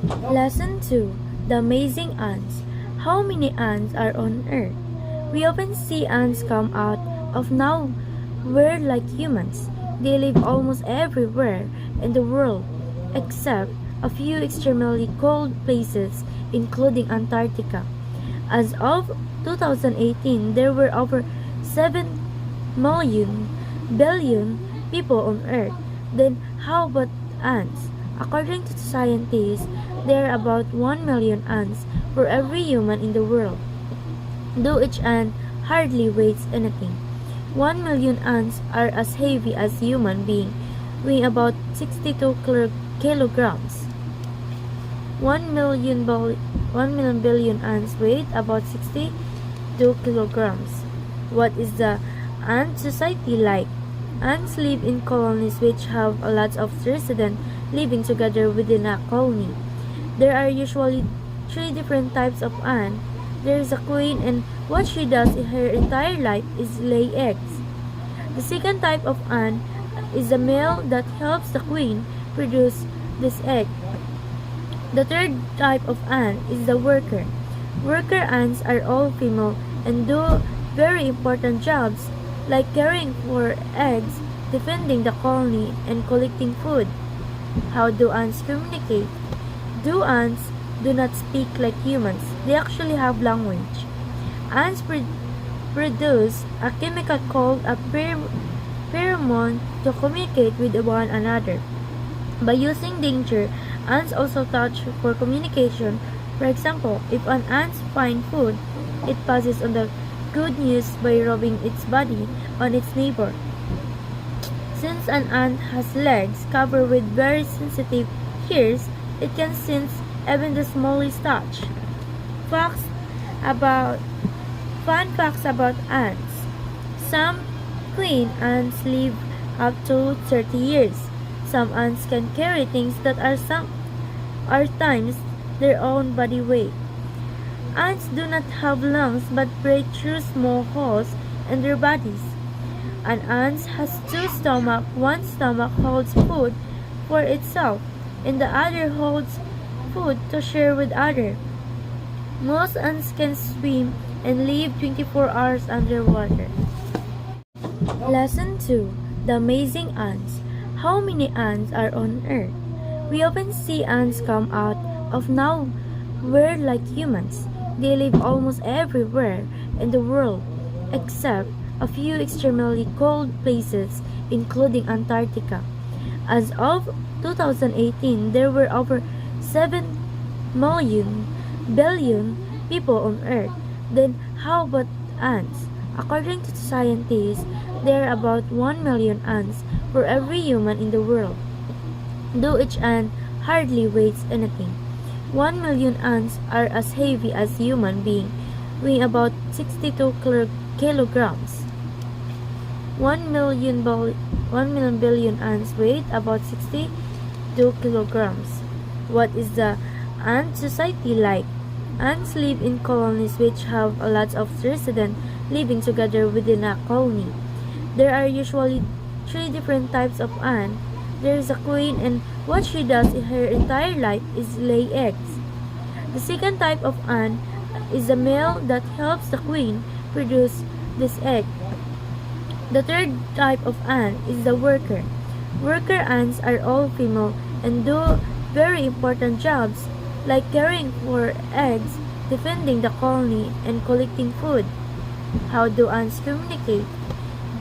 Lesson 2: The Amazing Ants. How many ants are on Earth? We often see ants come out of nowhere like humans. They live almost everywhere in the world, except a few extremely cold places, including Antarctica. As of 2018, there were over 7 million billion people on Earth. Then how about ants? According to scientists, there are about 1 million ants for every human in the world, though each ant hardly weighs anything. 1 million ants are as heavy as human being, weighing about 62 kilograms. 1 million billion ants weigh about 62 kilograms. What is the ant society like? Ants live in colonies which have a lot of residents living together within a colony. There are usually 3 different types of ant. There is a queen, and what she does in her entire life is lay eggs. The second type of ant is the male that helps the queen produce this egg. The third type of ant is the worker. Worker ants are all female and do very important jobs like caring for eggs, defending the colony, and collecting food. How do ants communicate? Do ants do not speak like humans? They actually have language. Ants produce a chemical called a pheromone to communicate with one another. By using danger, ants also touch for communication. For example, if an ant finds food, it passes on the good news by rubbing its body on its neighbor. Since an ant has legs covered with very sensitive hairs, it can sense even the smallest touch. Facts about Fun facts about ants. Some queen ants live up to 30 years. Some ants can carry things that are times their own body weight. Ants do not have lungs but breathe through small holes in their bodies. An ant has 2 stomachs. One stomach holds food for itself, and the other holds food to share with others. Most ants can swim and live 24 hours underwater. Lesson 2: The Amazing Ants. How many ants are on Earth? We often see ants come out of nowhere like humans. They live almost everywhere in the world, except a few extremely cold places, including Antarctica. As of 2018, there were over 7 million billion people on Earth. Then how about ants? According to scientists, there are about 1 million ants for every human in the world, though each ant hardly weighs anything. 1 million ants are as heavy as human being, weighing about 62 kilograms. 1 million billion ants weigh about 62 kilograms. What is the ant society like? Ants live in colonies which have a lot of residents living together within a colony. There are usually 3 different types of ant. There is a queen, and what she does in her entire life is lay eggs. The second type of ant is the male that helps the queen produce this egg. The third type of ant is the worker. Worker ants are all female and do very important jobs like caring for eggs, defending the colony, and collecting food. How do ants communicate?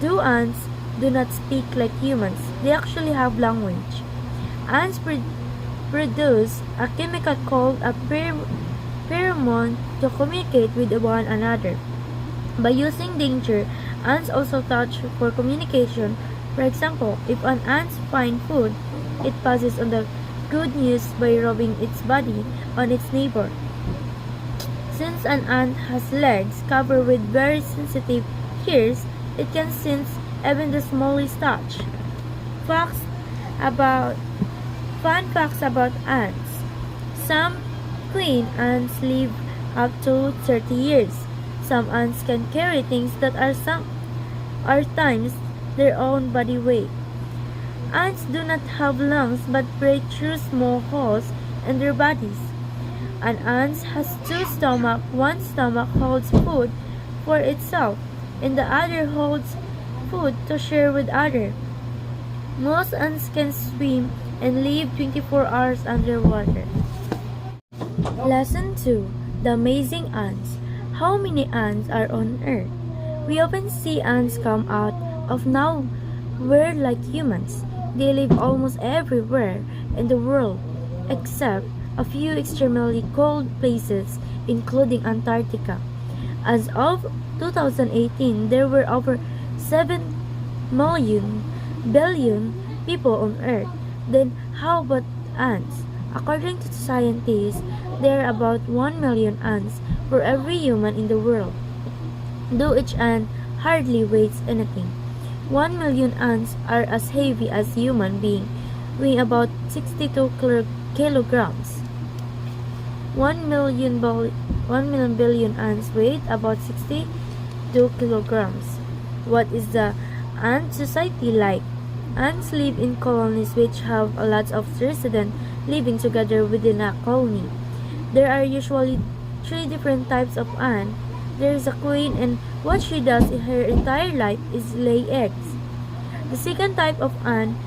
Do ants do not speak like humans? They actually have language. Ants produce a chemical called a pheromone to communicate with one another. By using danger, ants also touch for communication. For example, if an ant finds food, it passes on the good news by rubbing its body on its neighbor. Since an ant has legs covered with very sensitive hairs, it can sense even the smallest touch. Facts about Fun facts about ants. Some queen ants live up to 30 years. Some ants can carry things that are times their own body weight. Ants do not have lungs but breathe through small holes and their bodies. An ant has two stomachs. One stomach holds food for itself, and the other holds food to share with others. Most ants can swim and live 24 hours underwater. Lesson 2. The Amazing Ants. How many ants are on Earth? We often see ants come out of nowhere like humans. They live almost everywhere in the world, except a few extremely cold places, including Antarctica. As of 2018, there were over 7 billion people on Earth. Then how about ants? According to scientists, there are about 1 million ants for every human in the world, though each ant hardly weighs anything. 1 million ants are as heavy as human being, weighing about 62 kilograms. 1 million billion ants weigh about 62 kilograms. What is the ant society like? Ants live in colonies which have a lot of residents living together within a colony. There are usually 3 different types of ant. There is a queen, and what she does in her entire life is lay eggs. The second type of ant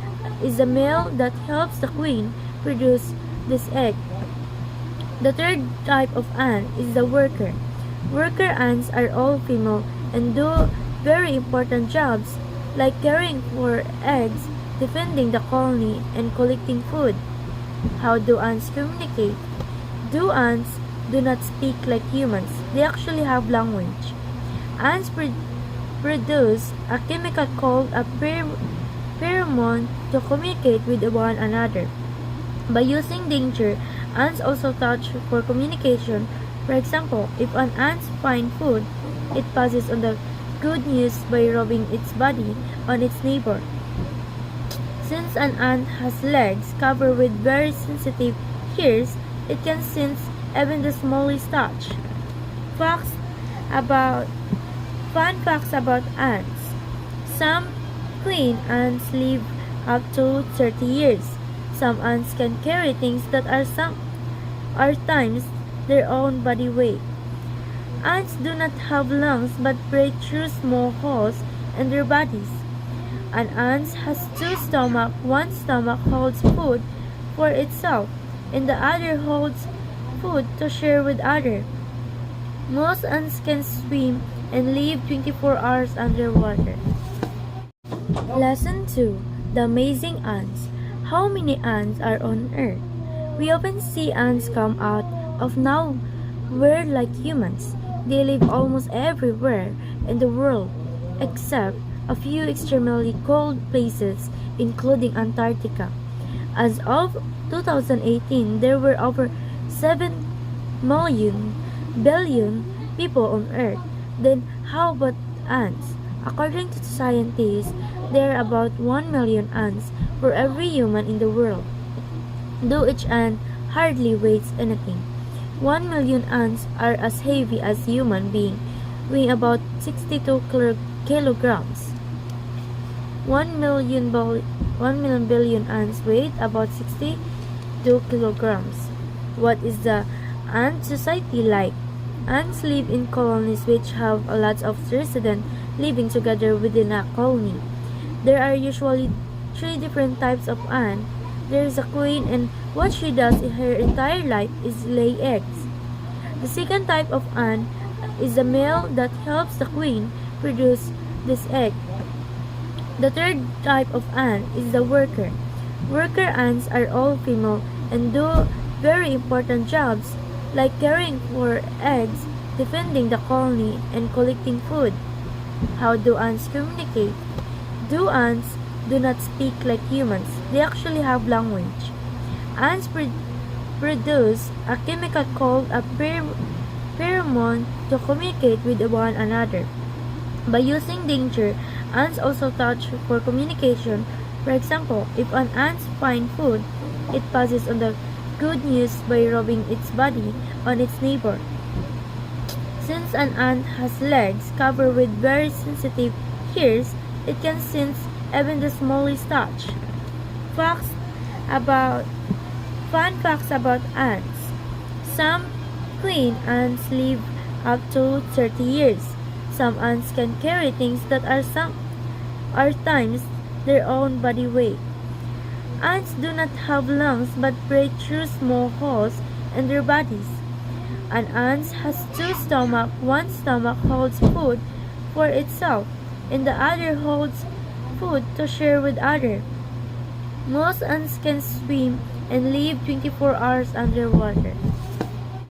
is the male that helps the queen produce this egg. The third type of ant is the worker. Worker ants are all female and do very important jobs like caring for eggs, defending the colony, and collecting food. How do ants communicate? Do ants do not speak like humans? They actually have language. Ants produce a chemical called a pheromone to communicate with one another. By using danger, ants also touch for communication. For example, if an ant finds food, it passes on the good news by rubbing its body on its neighbor. Since an ant has legs covered with very sensitive hairs, it can sense even the smallest touch. Facts about Fun facts about ants. Some queen ants live up to 30 years. Some ants can carry things that are times their own body weight. Ants do not have lungs but breathe through small holes in their bodies. An ant has two stomachs. One stomach holds food for itself, and the other holds food to share with others. Most ants can swim and live 24 hours underwater. Lesson 2. The Amazing Ants. How many ants are on Earth? We often see ants come out of nowhere like humans. They live almost everywhere in the world, except a few extremely cold places, including Antarctica. As of 2018, there were over 7 billion people on Earth. Then how about ants? According to scientists, there are about 1 million ants for every human in the world, though each ant hardly weighs anything. 1 million ants are as heavy as human being, weighing about 62 kilograms. 1 million billion ants weigh about 62 kilograms. What is the ant society like? Ants live in colonies which have a lot of residents living together within a colony. There are usually 3 different types of ant. There is a queen, and what she does in her entire life is lay eggs. The second type of ant is the male that helps the queen produce this egg. The third type of ant is the worker. Worker ants are all female and do very important jobs like caring for eggs, defending the colony, and collecting food. How do ants communicate? Do ants do not speak like humans? They actually have language. Ants produce a chemical called a pheromone to communicate with one another. By using danger, ants also touch for communication. For example, if an ant finds food, it passes on the good news by rubbing its body on its neighbor. Since an ant has legs covered with very sensitive hairs, it can sense even the smallest touch. Facts about Fun facts about ants. Some queen ants live up to 30 years. Some ants can carry things that are times their own body weight. Ants do not have lungs but breathe through small holes in their bodies. An ant has two stomachs. One stomach holds food for itself, and the other holds food to share with others. Most ants can swim and live 24 hours underwater.